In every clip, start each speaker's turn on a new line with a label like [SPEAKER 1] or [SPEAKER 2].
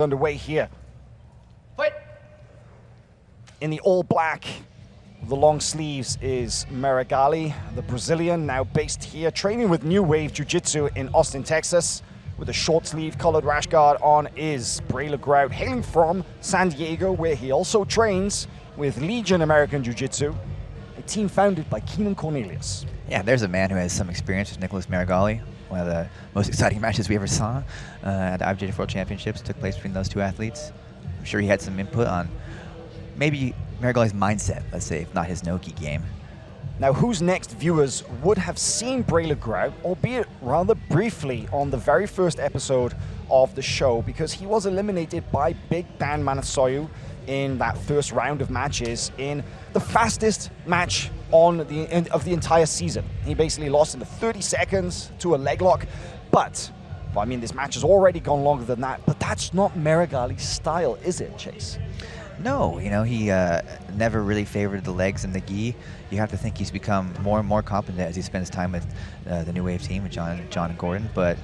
[SPEAKER 1] underway here. Fight. In the all black, the long sleeves is Meregali, the Brazilian, now based here, training with New Wave Jiu-Jitsu in Austin, Texas. With a short sleeve colored rash guard on is Breylor Grout, hailing from San Diego, where he also trains with Legion American Jiu-Jitsu, a team founded by Keenan Cornelius.
[SPEAKER 2] Yeah, there's a man who has some experience with Nicholas Meregali. One of the most exciting matches we ever saw at the IBJJF World Championships took place between those two athletes. I'm sure he had some input on maybe Meregali's mindset, let's say, if not his no-gi game.
[SPEAKER 1] Now, who's next viewers would have seen Breylor Grout, albeit rather briefly, on the very first episode of the show, because he was eliminated by Big Dan Manasoyu in that first round of matches in the fastest match of the entire season. He basically lost in the 30 seconds to a leg lock, but, well, I mean, this match has already gone longer than that, but that's not Meregali's style, is it, Chase?
[SPEAKER 2] No, you know, he never really favored the legs and the gi. You have to think he's become more and more competent as he spends time with the New Wave team with John and Gordon, but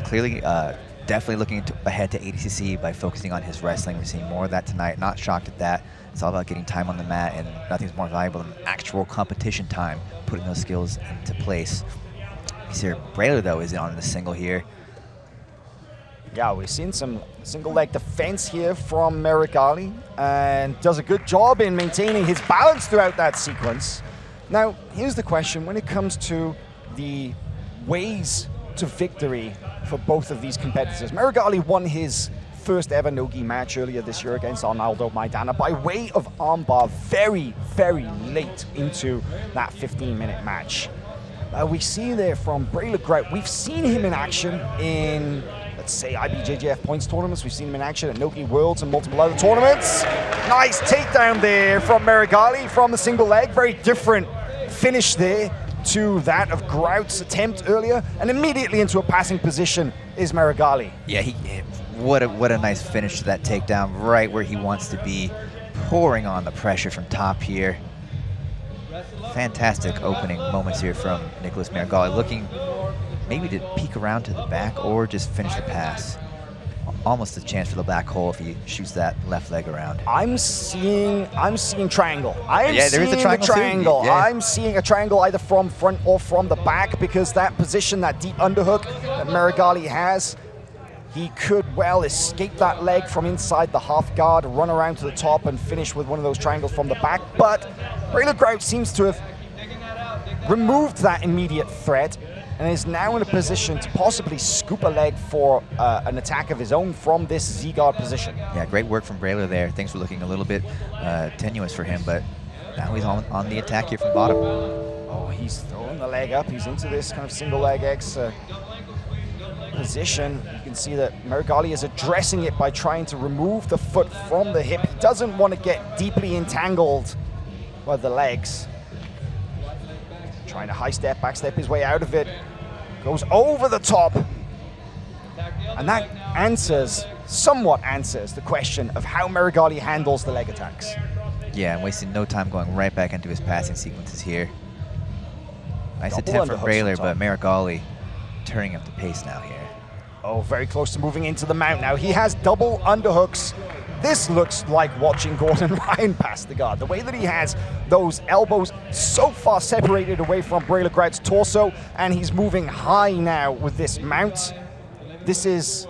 [SPEAKER 2] clearly definitely looking ahead to ADCC by focusing on his wrestling. We're seeing more of that tonight. Not shocked at that. It's all about getting time on the mat, and nothing's more valuable than actual competition time, putting those skills into place. You see Breylor, though, is on the single here.
[SPEAKER 1] Yeah, we've seen some single leg defense here from Meregali, and does a good job in maintaining his balance throughout that sequence. Now, here's the question when it comes to the ways to victory for both of these competitors. Meregali won his first ever no-gi match earlier this year against Arnaldo Maidana by way of armbar very, very late into that 15-minute match. We see there from Breylor Grout, we've seen him in action in, let's say, IBJJF points tournaments. We've seen him in action at Nogi Worlds and multiple other tournaments. Nice takedown there from Meregali from the single leg. Very different finish there to that of Grout's attempt earlier. And immediately into a passing position is Meregali.
[SPEAKER 2] Yeah, what a nice finish to that takedown, right where he wants to be, pouring on the pressure from top here. Fantastic opening moments here from Nicholas Meregali, looking maybe to peek around to the back or just finish the pass. Almost a chance for the black hole if he shoots that left leg around.
[SPEAKER 1] I'm seeing triangle.
[SPEAKER 2] There is a triangle.
[SPEAKER 1] Yeah. I'm seeing a triangle either from front or from the back, because that position, that deep underhook that Meregali has, he could well escape that leg from inside the half guard, run around to the top and finish with one of those triangles from the back. But Breylor Grout seems to have removed that immediate threat and is now in a position to possibly scoop a leg for an attack of his own from this Z-guard position.
[SPEAKER 2] Yeah, great work from Breylor there. Things were looking a little bit tenuous for him, but now he's on the attack here from bottom.
[SPEAKER 1] Oh, he's throwing the leg up. He's into this kind of single leg X position. You can see that Meregali is addressing it by trying to remove the foot from the hip. He doesn't want to get deeply entangled by the legs. Trying to high step, back step his way out of it. Goes over the top. And that somewhat answers the question of how Meregali handles the leg attacks.
[SPEAKER 2] Yeah, and wasting no time going right back into his passing sequences here. Nice
[SPEAKER 1] Double
[SPEAKER 2] attempt from
[SPEAKER 1] underhooks
[SPEAKER 2] Breylor,
[SPEAKER 1] on top.
[SPEAKER 2] but Meregali turning up the pace now here.
[SPEAKER 1] Oh, very close to moving into the mount now. He has double underhooks. This looks like watching Gordon Ryan pass the guard. The way that he has those elbows so far separated away from Breylor Grout's torso, and he's moving high now with this mount. This is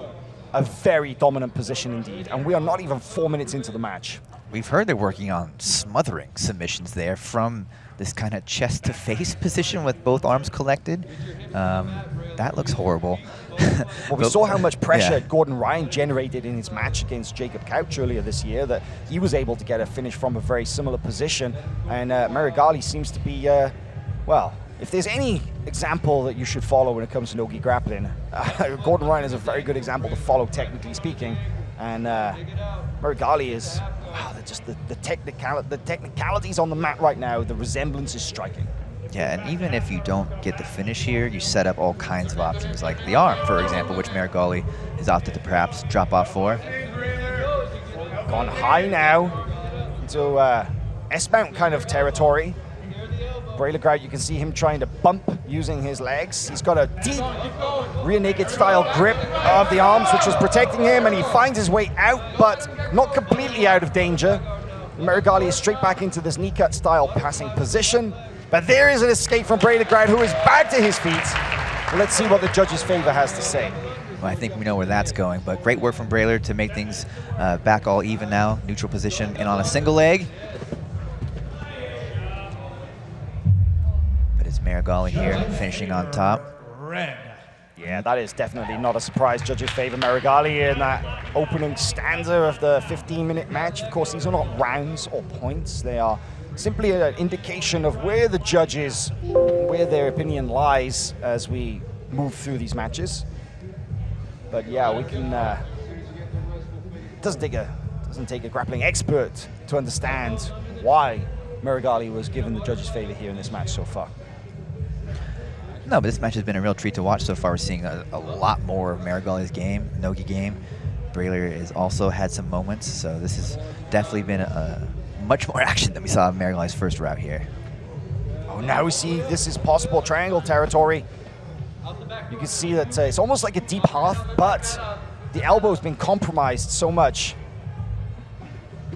[SPEAKER 1] a very dominant position indeed, and we are not even 4 minutes into the match.
[SPEAKER 2] We've heard they're working on smothering submissions there from this kind of chest-to-face position with both arms collected. That looks horrible.
[SPEAKER 1] Well, we saw how much pressure Gordon Ryan generated in his match against Jacob Couch earlier this year, that he was able to get a finish from a very similar position. And Meregali seems to be, well, if there's any example that you should follow when it comes to no-gi grappling, Gordon Ryan is a very good example to follow, technically speaking. And Meregali is, wow, just the technicalities on the mat right now, the resemblance is striking.
[SPEAKER 2] Yeah, and even if you don't get the finish here, you set up all kinds of options, like the arm, for example, which Meregali has opted to perhaps drop off for.
[SPEAKER 1] Gone high now into S-mount kind of territory. Breylor Grout, you can see him trying to bump using his legs. He's got a deep rear naked style grip of the arms, which was protecting him, and he finds his way out, but not completely out of danger. Meregali is straight back into this knee cut style passing position. But there is an escape from Breylor Grout, who is back to his feet. Let's see what the judges' favor has to say.
[SPEAKER 2] Well, I think we know where that's going, but great work from Breylor to make things back all even now. Neutral position and on a single leg. But it's Meregali here finishing on top.
[SPEAKER 1] Yeah, that is definitely not a surprise. Judges favor Meregali in that opening stanza of the 15-minute match. Of course, these are not rounds or points. They are simply an indication of where the judges, where their opinion lies as we move through these matches. But yeah, we can. Doesn't take a grappling expert to understand why Meregali was given the judges' favor here in this match so far.
[SPEAKER 2] No, but this match has been a real treat to watch so far. We're seeing a lot more of Meregali's game, Nogi game. Breylor has also had some moments, so this has definitely been much more action than we saw in Meregali's first route here.
[SPEAKER 1] Oh, now we see this is possible triangle territory. You can see that it's almost like a deep half, but the elbow's been compromised so much.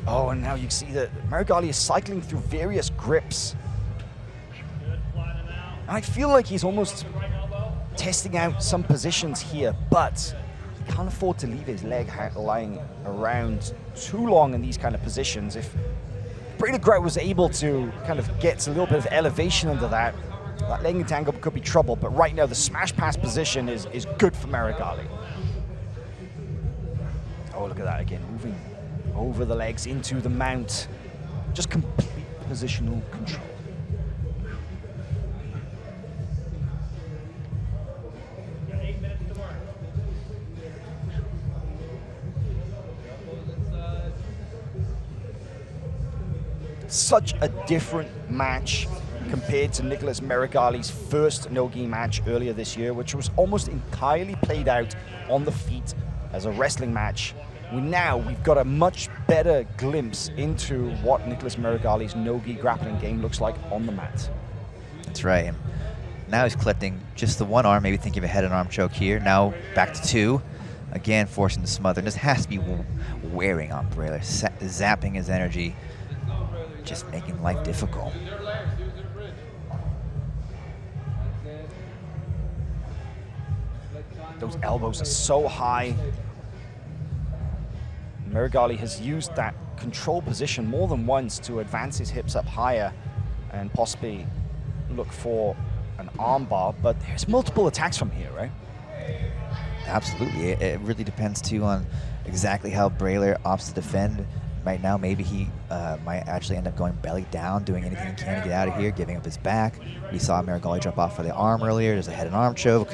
[SPEAKER 1] Oh, and now you see that Meregali is cycling through various grips. And I feel like he's almost testing out some positions here, but he can't afford to leave his leg lying around too long in these kind of positions. If Breylor Grout was able to kind of get a little bit of elevation into that leg entangle could be trouble, but right now the smash pass position is good for Meregali. Oh, look at that again, moving over the legs into the mount. Just complete positional control. Such a different match compared to Nicholas Meregali's first no-gi match earlier this year, which was almost entirely played out on the feet as a wrestling match. We've got a much better glimpse into what Nicholas Meregali's no-gi grappling game looks like on the mat.
[SPEAKER 2] That's right. And now he's collecting just the one arm, maybe thinking of a head and arm choke here. Now back to two. Again, forcing the smother. This has to be wearing on Breylor, zapping his energy, just making life difficult.
[SPEAKER 1] Those elbows are so high. Meregali has used that control position more than once to advance his hips up higher and possibly look for an arm bar, but there's multiple attacks from here, right?
[SPEAKER 2] Absolutely. It really depends too on exactly how Breylor opts to defend. Right now, maybe he might actually end up going belly down, doing anything he can to get out of here, giving up his back. We saw Meregali drop off for the arm earlier. There's a head and arm choke.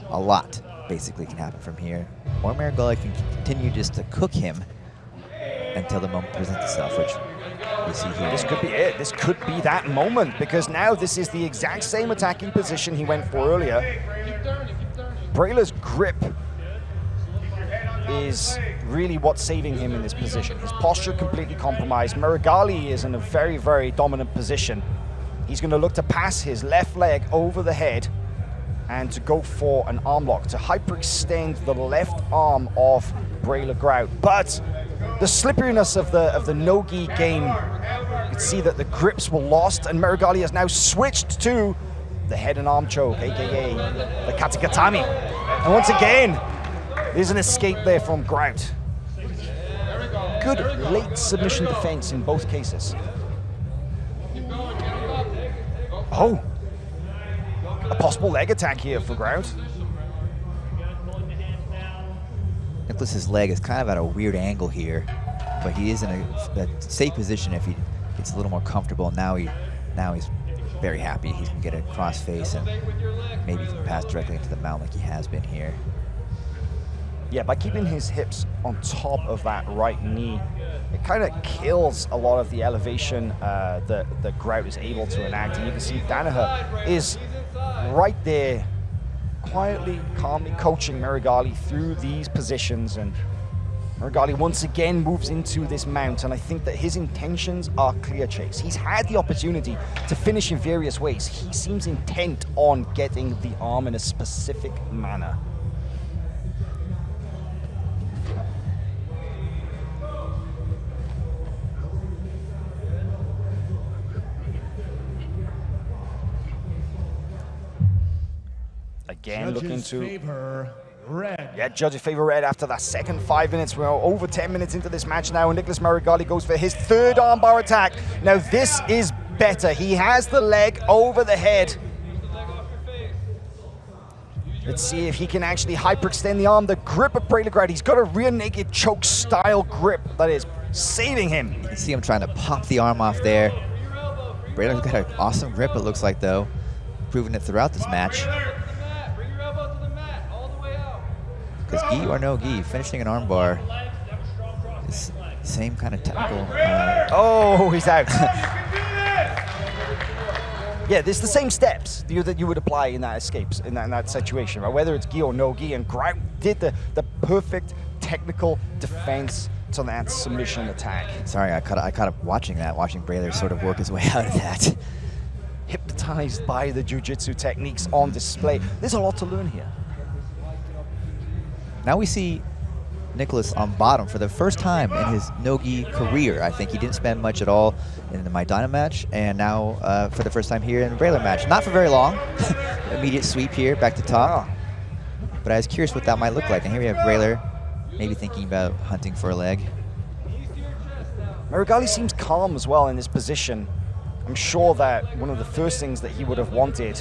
[SPEAKER 2] A lot basically can happen from here. Or Meregali can continue just to cook him until the moment presents itself, which we see here.
[SPEAKER 1] This could be it. This could be that moment, because now this is the exact same attacking position he went for earlier. Breylor's grip is really what's saving him in this position. His posture completely compromised. Meregali is in a very, very dominant position. He's going to look to pass his left leg over the head and to go for an arm lock, to hyperextend the left arm of Breylor Grout. But the slipperiness of the no-gi game, you can see that the grips were lost, and Meregali has now switched to the head and arm choke, aka the katakatami. And once again, there's an escape there from Grout. Good late submission defense in both cases. Oh, a possible leg attack here for Grout.
[SPEAKER 2] Nicholas's leg is kind of at a weird angle here, but he is in a safe position if he gets a little more comfortable. Now he's very happy. He can get a cross face and maybe he can pass directly into the mount like he has been here.
[SPEAKER 1] Yeah, by keeping his hips on top of that right knee, it kind of kills a lot of the elevation that Grout is able to enact. And you can see Danaher is right there, quietly, calmly coaching Meregali through these positions. And Meregali once again moves into this mount, and I think that his intentions are clear, Chase. He's had the opportunity to finish in various ways. He seems intent on getting the arm in a specific manner. Again, looking to...
[SPEAKER 3] Red.
[SPEAKER 1] Yeah, judges favor red after that second 5 minutes. We're over 10 minutes into this match now, and Nicholas Meregali goes for his third armbar attack. Now this is better. He has the leg over the head. Let's see if he can actually hyperextend the arm. The grip of Breylor Grout, he's got a rear naked choke style grip that is saving him.
[SPEAKER 2] You can see him trying to pop the arm off there. Breylor's got an awesome grip, it looks like, though. Proving it throughout this match. Because gi or no gi, finishing an armbar is the same kind of technical.
[SPEAKER 1] Oh, he's out. Yeah, there's the same steps that you would apply in that escapes, in that situation, right? Whether it's gi or no gi, and Grout did the perfect technical defense to that submission attack.
[SPEAKER 2] Sorry, I caught up watching Breylor sort of work his way out of that.
[SPEAKER 1] Hypnotized by the jiu-jitsu techniques on display. There's a lot to learn here.
[SPEAKER 2] Now we see Nicholas on bottom for the first time in his no-gi career. I think he didn't spend much at all in the Maidana match, and now for the first time here in the Breylor match. Not for very long. Immediate sweep here, back to top. But I was curious what that might look like. And here we have Breylor maybe thinking about hunting for a leg.
[SPEAKER 1] Meregali seems calm as well in this position. I'm sure that one of the first things that he would have wanted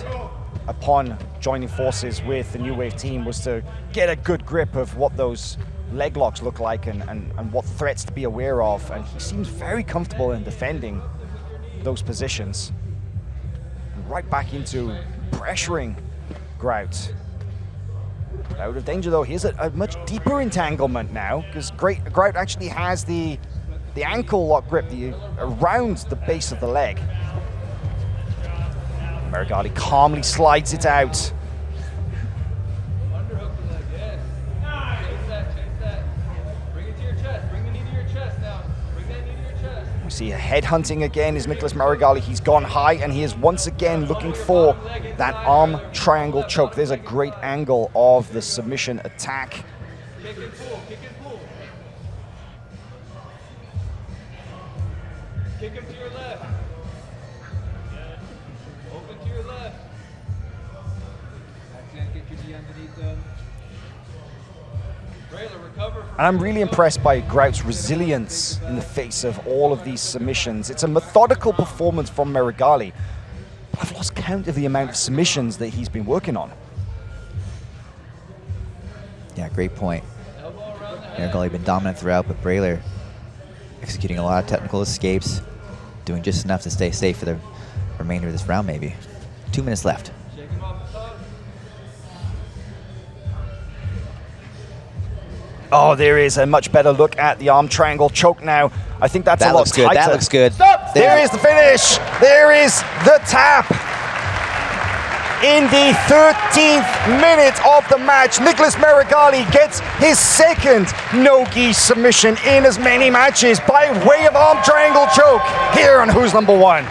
[SPEAKER 1] upon joining forces with the New Wave team was to get a good grip of what those leg locks look like and what threats to be aware of, and he seems very comfortable in defending those positions. Right back into pressuring Grout. Out of danger though, here's a much deeper entanglement now, because Grout actually has the ankle lock grip around the base of the leg. Meregali calmly slides it out. We see a head hunting again is Nicholas Meregali. He's gone high, and he is once again looking for that arm triangle choke. There's a great angle of the submission attack.
[SPEAKER 4] Kick and pull, kick and pull. Kick him to your left. Open to your left. Get your knee underneath them. Breylor, recover.
[SPEAKER 1] And I'm really impressed by Grout's resilience in the face of all of these submissions. It's a methodical performance from Meregali. I've lost count of the amount of submissions that he's been working on.
[SPEAKER 2] Yeah, great point. Meregali been dominant throughout, but Breylor executing a lot of technical escapes, doing just enough to stay safe for the remainder of this round, maybe. 2 minutes left.
[SPEAKER 1] Oh, there is a much better look at the arm triangle choke now. I think that's a lot tighter.
[SPEAKER 2] That looks good.
[SPEAKER 1] Stop! There is the finish. There is the tap. In the 13th minute of the match, Nicholas Meregali gets his second no-gi submission in as many matches by way of arm triangle choke here on Who's Number One.